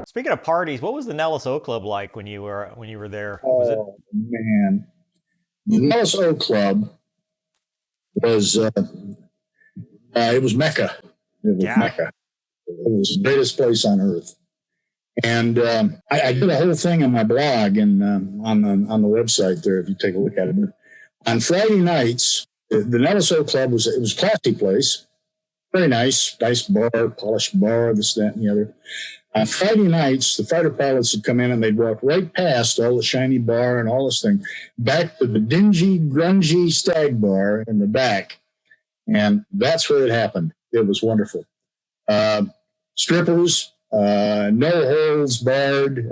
Speaking of parties, what was the Nellis O Club like when you were there? Was it? Oh man, the Nellis O Club was it was Mecca. It was Yeah. Mecca. It was the greatest place on earth. And I did a whole thing on my blog and on the website there. If you take a look at it, on Friday nights, the Nellis O Club was a classy place, very nice bar, polished bar, this, that, and the other. On Friday nights, the fighter pilots would come in and they'd walk right past all the shiny bar and all this thing, back to the dingy, grungy stag bar in the back. And that's where it happened. It was wonderful. Strippers, no holds barred,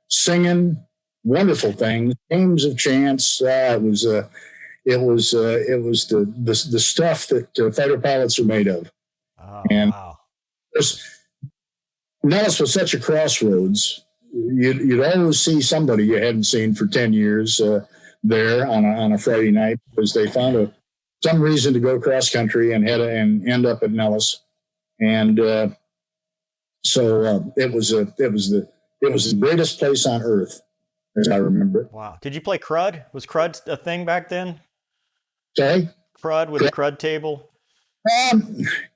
singing, wonderful things, games of chance. It was the stuff that fighter pilots are made of. Oh, And wow. Nellis was such a crossroads. You'd always see somebody you hadn't seen for 10 years there on a Friday night because they found some reason to go cross country and end up at Nellis. And so it was the greatest place on earth, as I remember it. Wow. Did you play crud? Was crud a thing back then? Sorry? Crud with a crud table?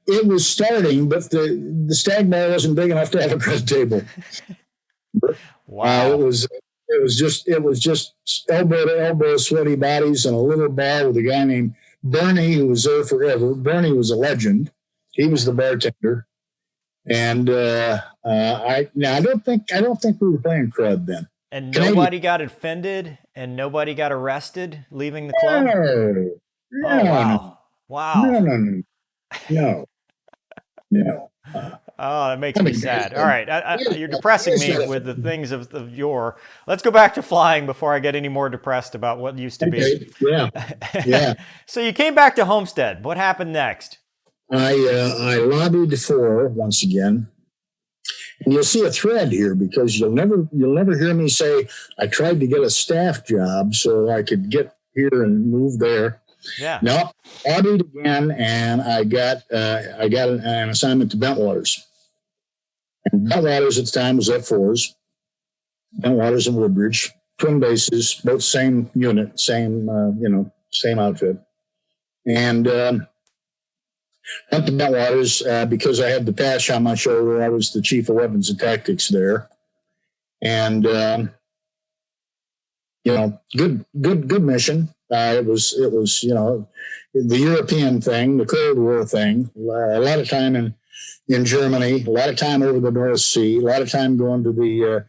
It was starting, but the stag bar wasn't big enough to have a crud table. Wow. It was just elbow to elbow sweaty bodies and a little bar with a guy named Bernie who was there forever. Bernie was a legend. He was the bartender, and I don't think we were playing crud then. And nobody got offended and nobody got arrested leaving the club? No, Oh, wow. Wow. no. Oh, that makes me sad. All right. You're depressing me with the things of yore. Let's go back to flying before I get any more depressed about what used to be. Okay. Yeah. So you came back to Homestead. What happened next? I lobbied for once again, and you'll see a thread here because you'll never hear me say I tried to get a staff job so I could get here and move there. Yeah. No, lobbied again, and I got an assignment to Bentwaters. And Bentwaters at the time was F4s, Bentwaters and Woodbridge, twin bases, both same unit, same outfit, and went to Bentwaters because I had the patch on my shoulder. I was the chief of weapons and tactics there, and good mission. It was the European thing, the Cold War thing. A lot of time in Germany, a lot of time over the North Sea, a lot of time going to the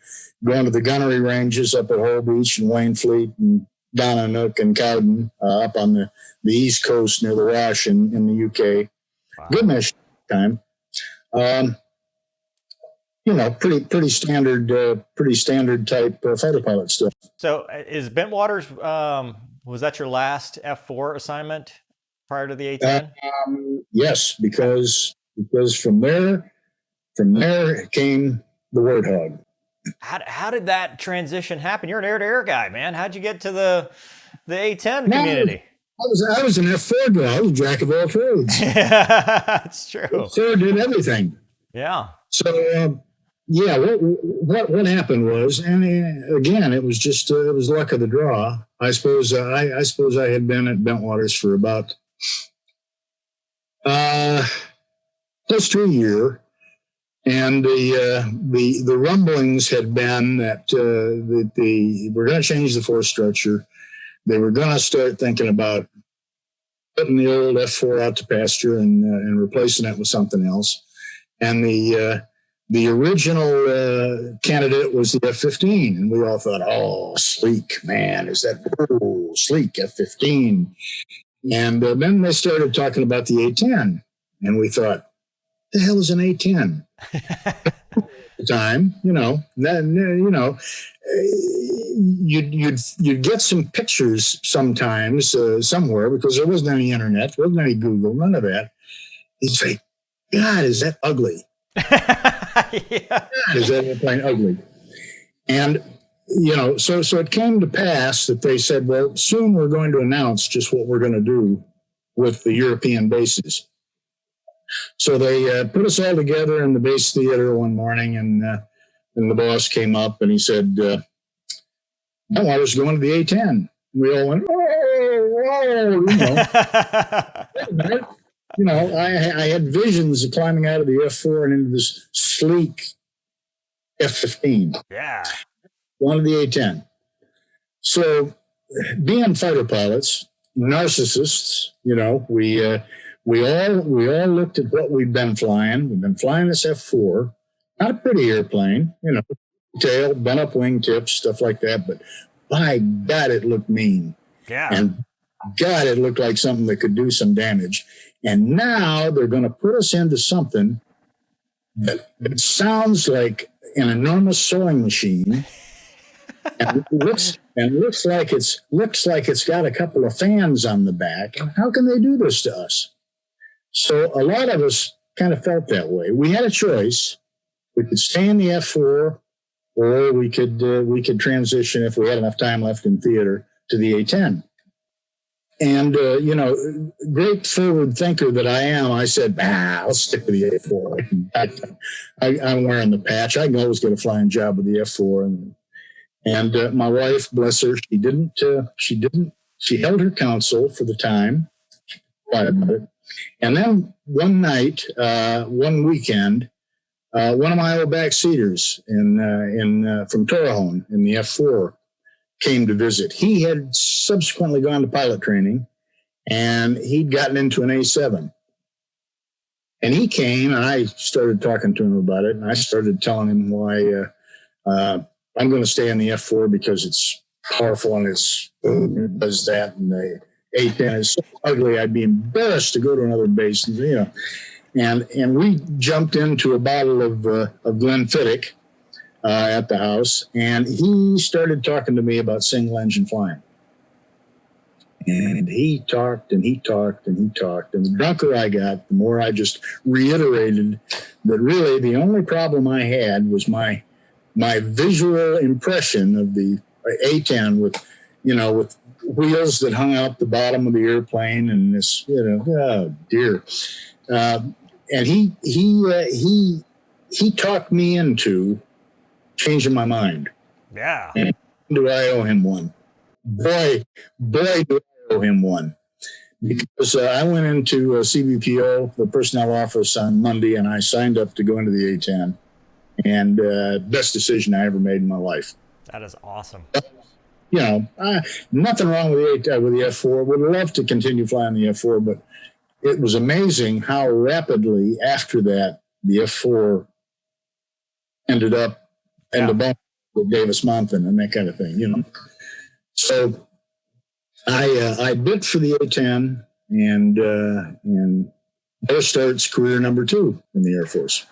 gunnery ranges up at Holbeach and Wainfleet and Donanook and Cowden up on the East Coast near the Wash in the UK. Wow. Good mission time. Pretty standard type fighter pilot stuff. So is Bentwaters, was that your last F4 assignment prior to the A-10? Yes, because from there came the Warthog. How did that transition happen? You're an air-to-air guy, man. How'd you get to the A-10 community? I was an F4 guy. I was a jack of all trades. That's true. F4 did everything. Yeah. So what happened was, and again, it was just it was luck of the draw. I suppose I had been at Bentwaters for about close to a year, and the rumblings had been that they were going to change the force structure. They were going to start thinking about putting the old F4 out to pasture and replacing it with something else. And the original candidate was the F-15, and we all thought, "Oh, sleek, man! Is that sleek F-15?" And then they started talking about the A-10, and we thought, "The hell is an A-10?" Time, you'd get some pictures sometimes somewhere because there wasn't any internet, wasn't any Google, none of that. You'd say, "God, is that ugly?" Yeah. God, is that airplane ugly? And so it came to pass that they said, well, soon we're going to announce just what we're going to do with the European bases. So they put us all together in the base theater one morning, and the boss came up and he said, Bentwater's going to the A-10. We all went, I had visions of climbing out of the F-4 and into this sleek F-15. Yeah. One of the A-10. So being fighter pilots, narcissists, we all looked at what we'd been flying. We've been flying this F-4, not a pretty airplane, tail, bent up wingtips, stuff like that. But by God, it looked mean. Yeah. And God, it looked like something that could do some damage. And now they're going to put us into something that sounds like an enormous sewing machine. And looks like it's got a couple of fans on the back. And how can they do this to us? So a lot of us kind of felt that way. We had a choice. We could stay in the F-4, or we could transition, if we had enough time left in theater, to the A-10. And great forward thinker that I am, I said, I'll stick with the A-4. I'm wearing the patch. I can always get a flying job with the F-4. And my wife, bless her, she held her counsel for the time, quiet about it. And then one night, one weekend, one of my old backseaters from Torrejon in the F-4 came to visit. He had subsequently gone to pilot training, and he'd gotten into an A-7. And he came, and I started talking to him about it, and I started telling him why I'm going to stay in the F-4 because it's powerful and it does that, and the A-10 is so ugly I'd be embarrassed to go to another base, and we jumped into a bottle of Glenfiddich at the house, and he started talking to me about single engine flying. And he talked and he talked and he talked, and the drunker I got, the more I just reiterated that really the only problem I had was my visual impression of the A-10 with wheels that hung out the bottom of the airplane and this, oh dear. And he talked me into changing my mind. Yeah. And do I owe him one? Boy, do I owe him one. Because I went into CBPO, the personnel office, on Monday, and I signed up to go into the A-10. And best decision I ever made in my life. That is awesome. Nothing wrong with the F-4. Would love to continue flying the F-4, but it was amazing how rapidly after that the F-4 ended up in the bump with Davis-Monthan and that kind of thing, So I bid for the A-10, and there starts career number 2 in the Air Force.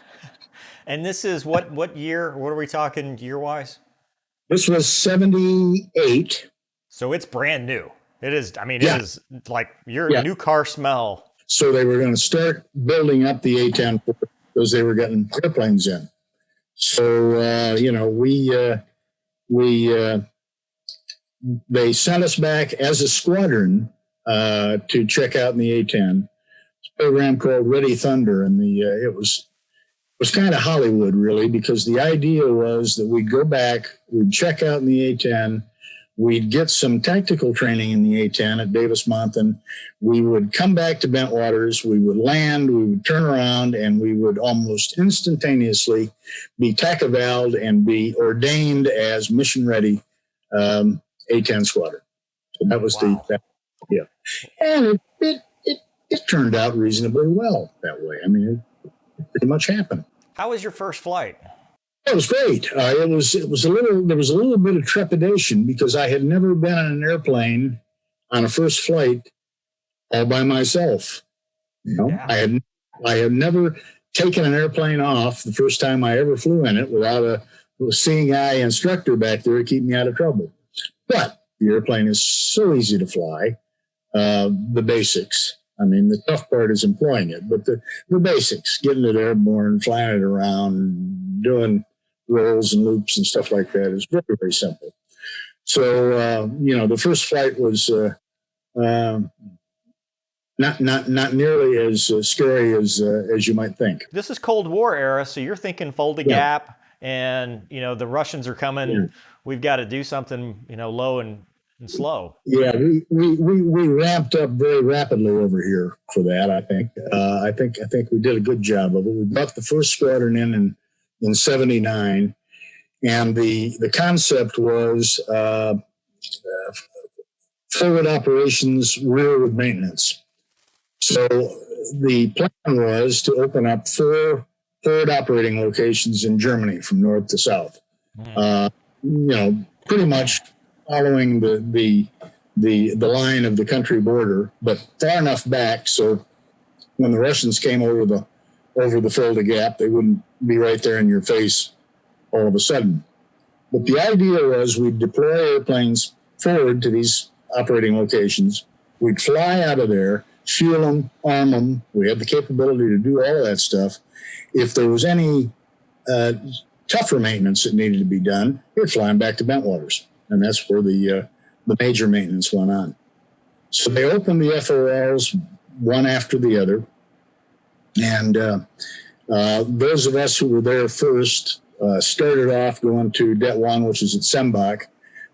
And this is what year? What are we talking year-wise? This was 78. So it's brand new. It is. I mean, it is like your new car smell. So they were going to start building up the A-10 because they were getting airplanes in. So they sent us back as a squadron to check out in the A-10. It's a program called Ready Thunder, and it was kind of Hollywood, really, because the idea was that we'd go back, we'd check out in the A-10, we'd get some tactical training in the A-10 at Davis-Monthan, we would come back to Bentwaters, we would land, we would turn around, and we would almost instantaneously be TACAVAL'd and be ordained as mission-ready A-10 squadron. So that was and it turned out reasonably well that way. I mean, it pretty much happened. How was your first flight? It was great. There was a little bit of trepidation because I had never been on an airplane on a first flight all by myself. I had never taken an airplane off the first time I ever flew in it without a seeing eye instructor back there to keep me out of trouble. But the airplane is so easy to fly. The basics. I mean, the tough part is employing it, but the basics, getting it airborne, flying it around, doing rolls and loops and stuff like that is very, very simple. So, the first flight was not nearly as scary as you might think. This is Cold War era, so you're thinking Fulda Gap, and the Russians are coming. Yeah. We've got to do something, low and slow. Yeah, we ramped up very rapidly over here for that. I think we did a good job of it. We brought the first squadron in '79, and the concept was forward operations, rearward maintenance. So the plan was to open up 4 forward operating locations in Germany from north to south. Pretty much following the line of the country border, but far enough back so when the Russians came over the Fulda Gap, they wouldn't be right there in your face all of a sudden. But the idea was we'd deploy airplanes forward to these operating locations. We'd fly out of there, fuel them, arm them. We had the capability to do all of that stuff. If there was any tougher maintenance that needed to be done, we'd fly them back to Bentwaters. And that's where the major maintenance went on. So they opened the FOLs one after the other. And those of us who were there first started off going to Det 1, which is at Sembach,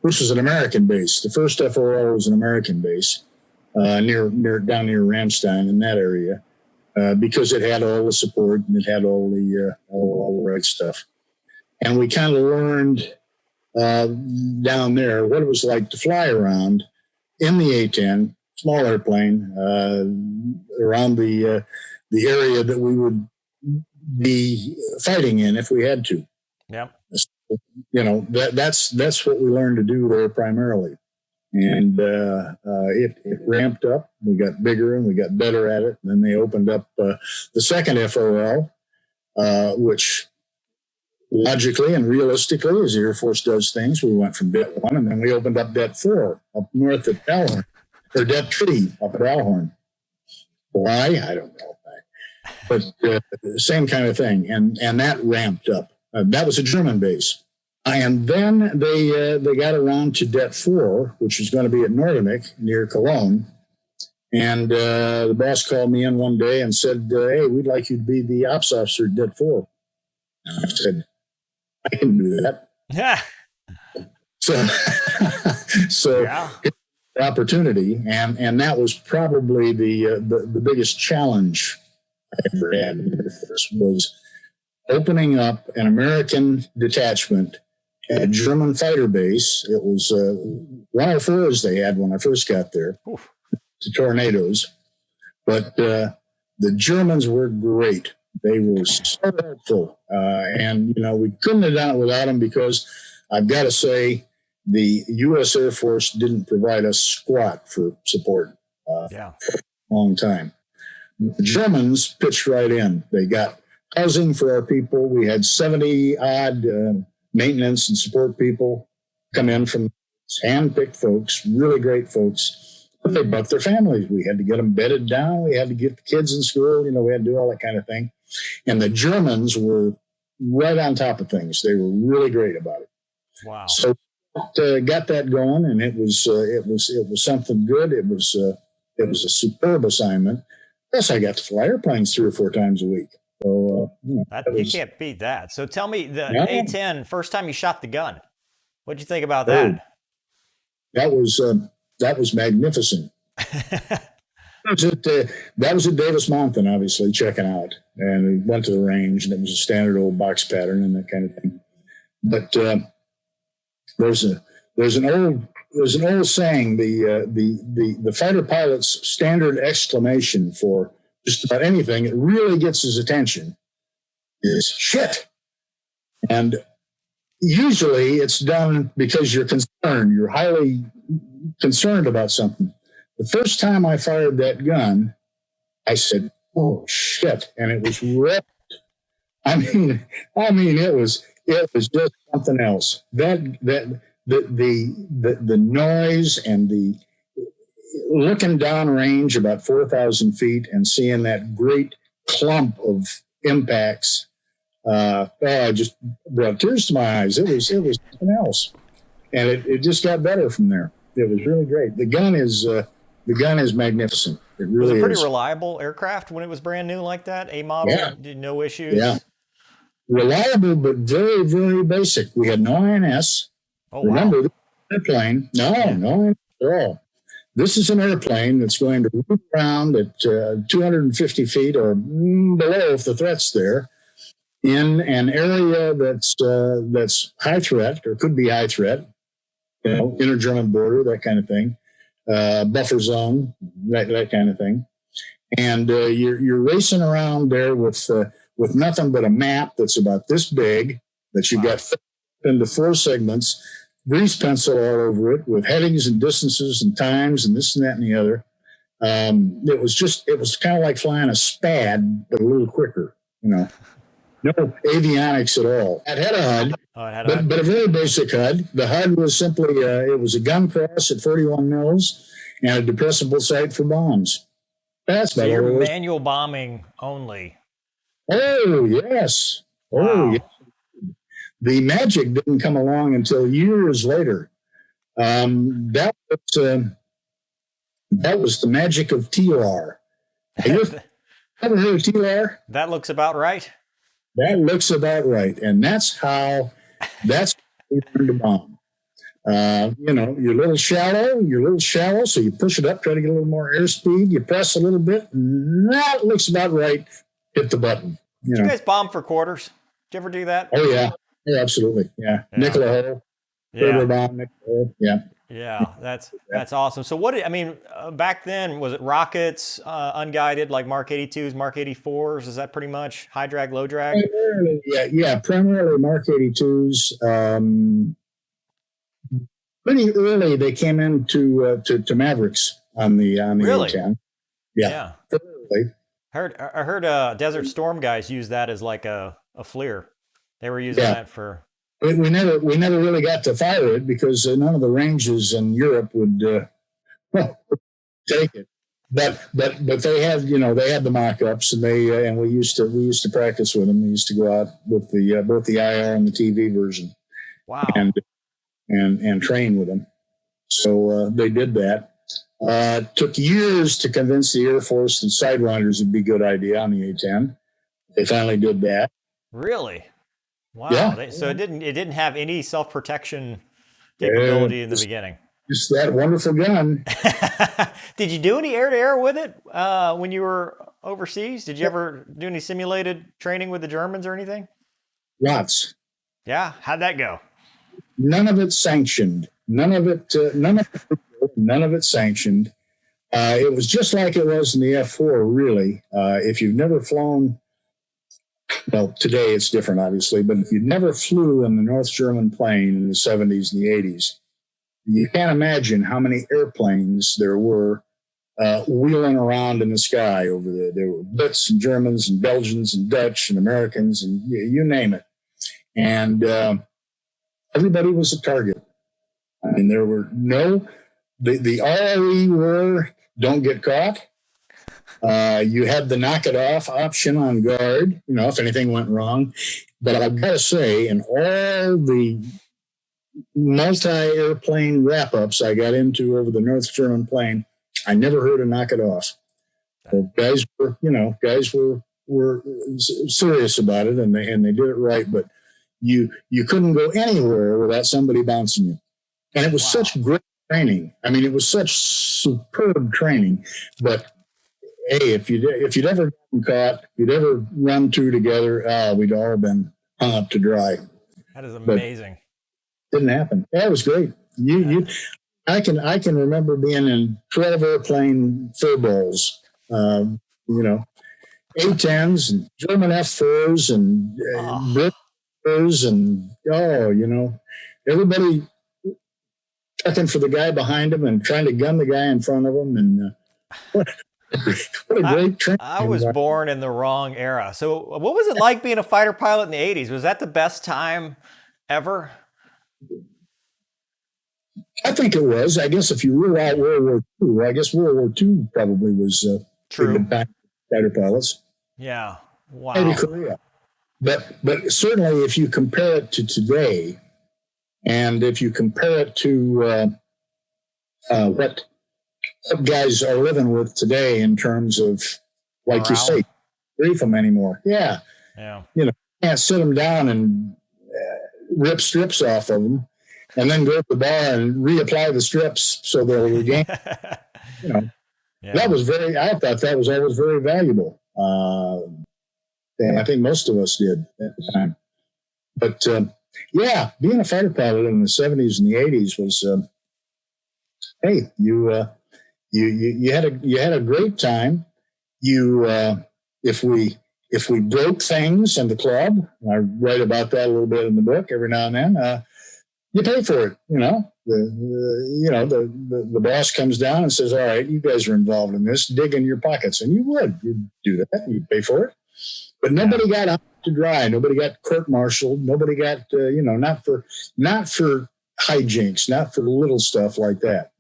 which was an American base. The first FOL was an American base down near Ramstein in that area because it had all the support and it had all the right stuff. And we kind of learned down there what it was like to fly around in the A-10, small airplane, around the area that we would be fighting in if we had to. Yeah. That's what we learned to do there primarily. And it ramped up. We got bigger and we got better at it. And then they opened up the second FOL, which logically and realistically, as the Air Force does things, we went from Det 1 and then we opened up Det 4 up north at Alhorn, or Det 3 up at Alhorn. Why? I don't know. But same kind of thing. And that ramped up. That was a German base. And then they got around to Det 4, which was going to be at Norderney near Cologne. And the boss called me in one day and said, hey, we'd like you to be the ops officer at Det 4. And I said, I can do that. Yeah. So yeah. Opportunity. And that was probably the biggest challenge I ever had was opening up an American detachment at a German fighter base. It was 104s they had when I first got there, to Tornadoes. But the Germans were great. They were so helpful. And, we couldn't have done it without them because I've got to say the U.S. Air Force didn't provide us squat for support for a long time. The Germans pitched right in. They got housing for our people. We had 70-odd maintenance and support people come in from hand-picked folks, really great folks. But they bucked their families. We had to get them bedded down. We had to get the kids in school. We had to do all that kind of thing. And the Germans were right on top of things. They were really great about it. Wow. So got that going, and it was something good. It was a superb assignment. Plus, I got to fly airplanes 3 or 4 times a week. So you can't beat that. So tell me, the A-10, first time you shot the gun, what'd you think about that? That was magnificent. That was at Davis Monthan, obviously, checking out. And we went to the range, and it was a standard old box pattern and that kind of thing. But there's an old saying, the fighter pilot's standard exclamation for just about anything that really gets his attention is shit. And usually it's done because you're concerned. You're highly concerned about something. The first time I fired that gun, I said, oh shit. And it was ripped. I mean, it was just something else. The noise and the looking downrange about 4,000 feet and seeing that great clump of impacts I just brought tears to my eyes. It was something else, and it just got better from there. It was really great. The gun is magnificent. It really Was it pretty is. reliable aircraft when it was brand new like that? A model, Yeah. no issues. Yeah. Reliable, but very, very basic. We had no INS. Oh, Remember, wow. this airplane? No INS at all. This is an airplane that's going to move around at 250 feet or below if the threat's there, in an area that's high threat or could be high threat. Inter-German border, that kind of thing, buffer zone, that kind of thing, and you're racing around there with nothing but a map that's about this big that you got into 4 segments, grease pencil all over it with headings and distances and times and this and that and the other. It was kind of like flying a SPAD, but a little quicker, No avionics at all. It had a HUD, but a very basic HUD. The HUD was simply, it was a gun cross at 41 mils and a depressible sight for bombs. That's So about you're all it was. manual bombing only. Oh, yes. Wow. Oh, yes. The magic didn't come along until years later. That was the magic of TLR. Have you ever heard of TLR? That looks about right. That looks about right. And that's how you learn to bomb. You're a little shallow, so you push it up, try to get a little more airspeed. You press a little bit, and that looks about right. Hit the button. Did you guys bomb for quarters? Did you ever do that? Oh, yeah. Yeah, absolutely. Yeah. Nickel a hole. Yeah. Bomb, nickel a hole. Yeah. Yeah, that's awesome. So back then, was it rockets, unguided, like Mark 82s, Mark 84s? Is that pretty much high drag, low drag? Primarily Mark 82s. Pretty early, they came into to Mavericks on the Really? A10. Yeah. Early. I heard Desert Storm guys use that as like a FLIR. They were using that for. We never really got to fire it because none of the ranges in Europe would take it. But they had the mock-ups and we used to practice with them. We used to go out with the both the IR and the TV version. Wow. And train with them. So they did that. Took years to convince the Air Force that Sidewinders would be a good idea on the A-10. They finally did that. Really? Wow. Yeah. So it didn't have any self-protection capability in the beginning. Just that wonderful gun. Did you do any air-to-air with it when you were overseas? Did you ever do any simulated training with the Germans or anything? Lots. Yeah. How'd that go? None of it sanctioned. None of it sanctioned. It was just like it was in the F-4, really. If you've never flown, well, today it's different, obviously, but if you never flew in the North German plane in the 70s and the 80s, you can't imagine how many airplanes there were wheeling around in the sky over there. There were Brits and Germans and Belgians and Dutch and Americans and you name it. And everybody was a target. I mean, there were the ROE were don't get caught. You had the knock it off option on guard, if anything went wrong. But I've got to say, in all the multi-airplane wrap-ups I got into over the North German plane, I never heard a knock it off. So guys were serious about it, and they did it right. But you couldn't go anywhere without somebody bouncing you, and it was such great training. I mean, it was such superb training. But hey, if you'd ever gotten caught, if you'd ever run two together, we'd all been hung up to dry. That is amazing. But didn't happen. Yeah, it was great. I can remember being in 12 airplane furballs, A-10s and German F-4s and Brit F-4s and everybody checking for the guy behind him and trying to gun the guy in front of him. And what a great training. I was born in the wrong era. So what was it like being a fighter pilot in the 80s? Was that the best time ever? I think it was. I guess if you rule out World War II, I guess World War II probably was true. Fighter pilots. Yeah. Wow. Maybe Korea. but certainly if you compare it to today, and if you compare it to what guys are living with today in terms of, like you say, brief them anymore. Yeah. You know, can't sit them down and rip strips off of them and then go to the bar and reapply the strips so they'll regain. You know, that was I thought that was always very valuable. And I think most of us did at the time. But yeah, being a fighter pilot in the 70s and the 80s was, hey, you had a great time. If we broke things in the club, I write about that a little bit in the book every now and then. You pay for it, you know. The boss comes down and says, "All right, you guys are involved in this. Dig in your pockets," and you'd do that. You'd pay for it. But nobody got out to dry. Nobody got court-martialed. Nobody got not for hijinks, not for little stuff like that.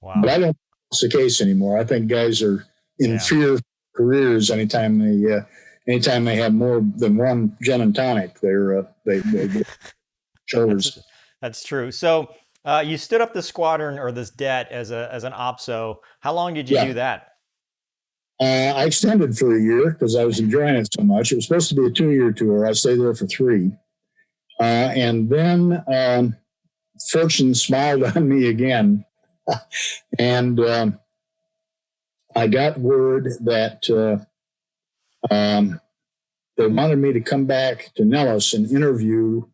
Wow. But I don't think it's the case anymore. I think guys are in fear of careers anytime they have more than one gin and tonic. They shoulders. That's true. So you stood up the squadron or this det as an OPSO. How long did you do that? I extended for a year because I was enjoying it so much. It was supposed to be a 2-year tour. I stayed there for 3. And then fortune smiled on me again. And I got word that they wanted me to come back to Nellis and interview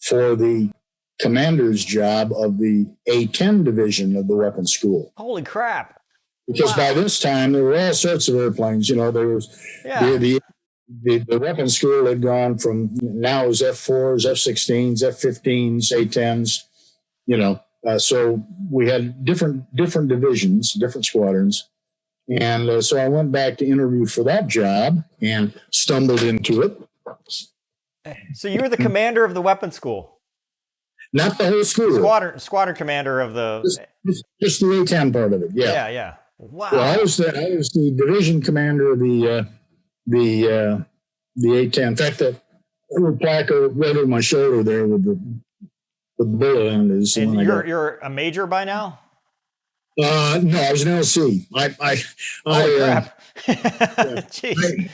for the commander's job of the A-10 division of the weapons school. Holy crap. Because by this time, there were all sorts of airplanes. You know, there was the weapons school had gone from now it was F-4s, F-16s, F-15s, A-10s, you know. So we had different divisions, different squadrons. And so I went back to interview for that job and stumbled into it. So you were the commander of the weapons school? Not the whole school. Squadron commander of the... Just the A-10 part of it, yeah. Yeah. Wow. Well, I was the division commander of the A-10. In fact, that little plaque right over my shoulder there with the bullet on it is. And you're a major by now? No, I was an LC. Crap. Jeez.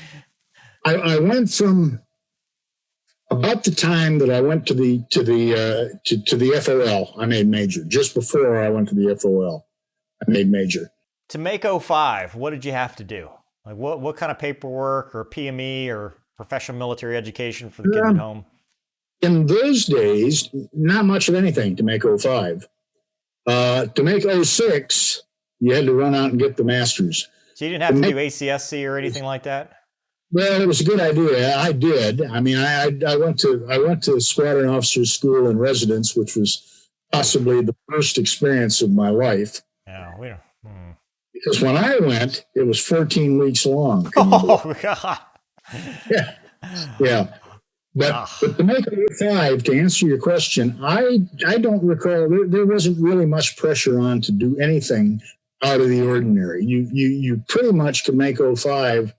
I went from about the time that I went to the FOL. I made major. Just before I went to the FOL, I made major. To make 05, what did you have to do? Like what kind of paperwork or PME or professional military education for the kids at home? In those days, not much of anything to make 05. To make 06, you had to run out and get the masters. So you didn't have to do ACSC or anything like that? Well, it was a good idea. I did. I mean, I went to Squadron Officers School in residence, which was possibly the worst experience of my life. Yeah, Because when I went, it was 14 weeks long. Oh, God. Yeah. But to make 05, to answer your question, I don't recall, there wasn't really much pressure on to do anything out of the ordinary. You pretty much could make 05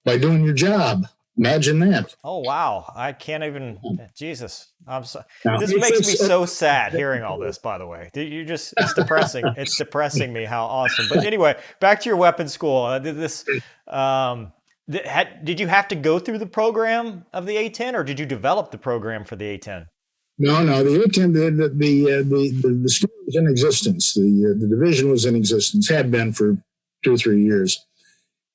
by doing your job. Imagine that. Oh, wow. I can't even, Jesus. I'm sorry. This makes me so sad hearing all this, by the way. It's depressing. It's depressing me how awesome. But anyway, back to your weapons school. Did you have to go through the program of the A-10 or did you develop the program for the A-10? No, the A-10, the school was in existence. The division was in existence, had been for 2 or 3 years.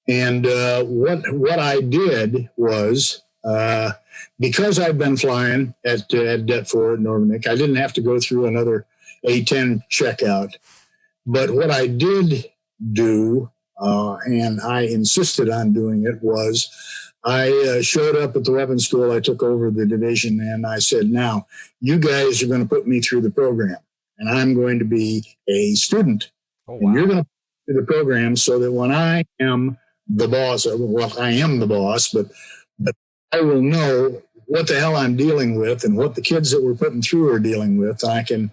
And what I did was, because I've been flying at Det Fort Norvnik, I didn't have to go through another A-10 checkout. But what I did do, and I insisted on doing it, was I showed up at the weapons school. I took over the division, and I said, now, you guys are going to put me through the program, and I'm going to be a student. Oh, wow. And you're going to put me through the program so that when I am the boss, well, I am the boss, but I will know what the hell I'm dealing with and what the kids that we're putting through are dealing with. And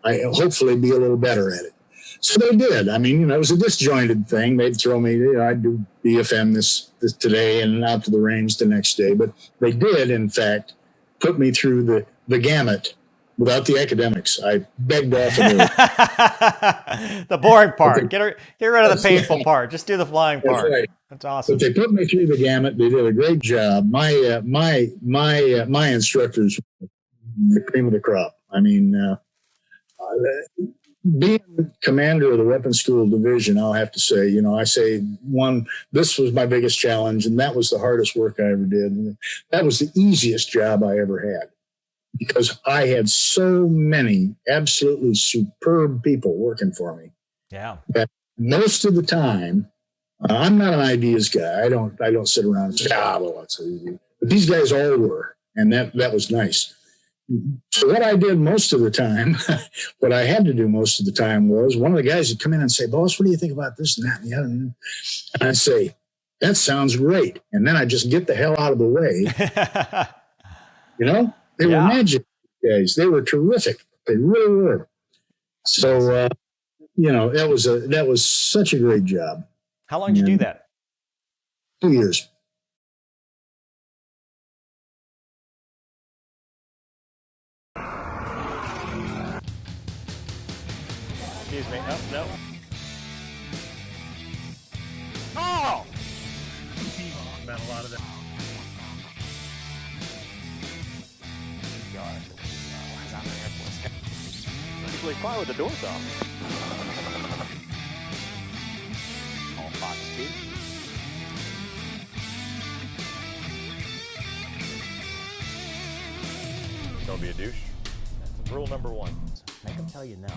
I hopefully be a little better at it. So they did. I mean, it was a disjointed thing. They'd throw me, I'd do BFM this today and out to the range the next day. But they did, in fact, put me through the gamut without the academics. I begged off of it. The boring part. Get rid of the painful part. Just do the flying part. That's right. That's awesome. But they put me through the gamut. They did a great job. My instructors, the cream of the crop. I mean, being commander of the weapons school division, I'll have to say, this was my biggest challenge, and that was the hardest work I ever did. And that was the easiest job I ever had, because I had so many absolutely superb people working for me. Yeah. That most of the time, I'm not an ideas guy. I don't sit around and say, well, that's easy. But these guys all were, and that was nice. So what I did most of the time, what I had to do most of the time was, one of the guys would come in and say, boss, what do you think about this and that and the other? And I'd say, that sounds great. And then I'd just get the hell out of the way. They were magic guys. They were terrific. They really were. So, that was such a great job. How long did you do that? 2 years. Excuse me. Oh, no. Oh! About a lot of that. Gosh. He's on the Air Force guy. Usually fine with the doors off. All Fox speed. Don't be a douche. That's rule number 1. Make them tell you no.